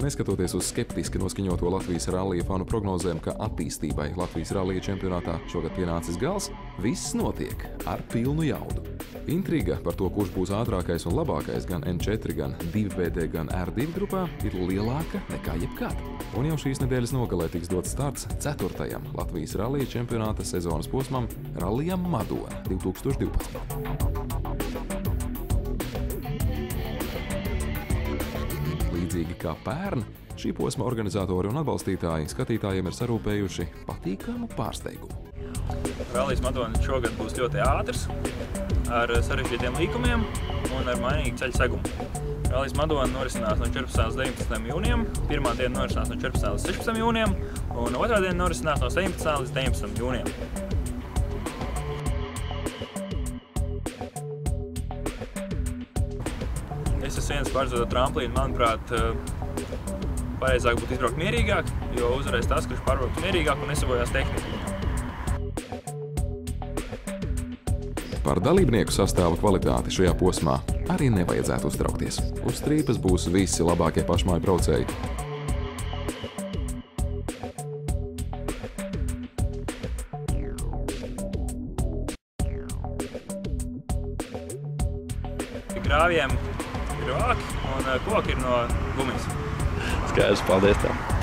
Neskatoties uz skeptiski noskaņoto Latvijas rallija fanu prognozēm, ka attīstībai Latvijas rallija čempionātā šogad pienācis gals, viss notiek ar pilnu jaudu. Intriga par to, kurš būs ātrākais un labākais gan N4, gan 2BD, gan R2 grupā, ir lielāka nekā jebkad. Un jau šīs nedēļas nogalē tiks dots starts 4. Latvijas rallija čempionāta sezonas posmam Rallijam Madona 2012. Līdzīgi kā pērn, šī posma organizatori un atbalstītāji skatītājiem ir sarūpējuši patīkamu pārsteigumu. Rallijs Madona šogad būs ļoti ātrs, ar sarežģītiem līkumiem un ar mainīgu ceļu segumu. Rallijs Madona norisinās no 14. līdz 19. jūnijam, pirmā diena norisinās no 14. līdz 16. jūnijam un otrā diena norisinās no 17. līdz 19. jūnijam. Es esmu viens pārdzīvot tramplīnu, manuprāt, pareizāk būtu izbraukt mierīgāk, jo uzvarēs tas, kurš pārbrauks mierīgāk un nesabojās tehniku. Par dalībnieku sastāva kvalitāti šajā posmā arī nevajadzētu uztraukties. Uz strīpas būs visi labākie pašmāju braucēji. Grāvjiem ir vāki un koki ir no gumijas. Skaidrs, paldies tev!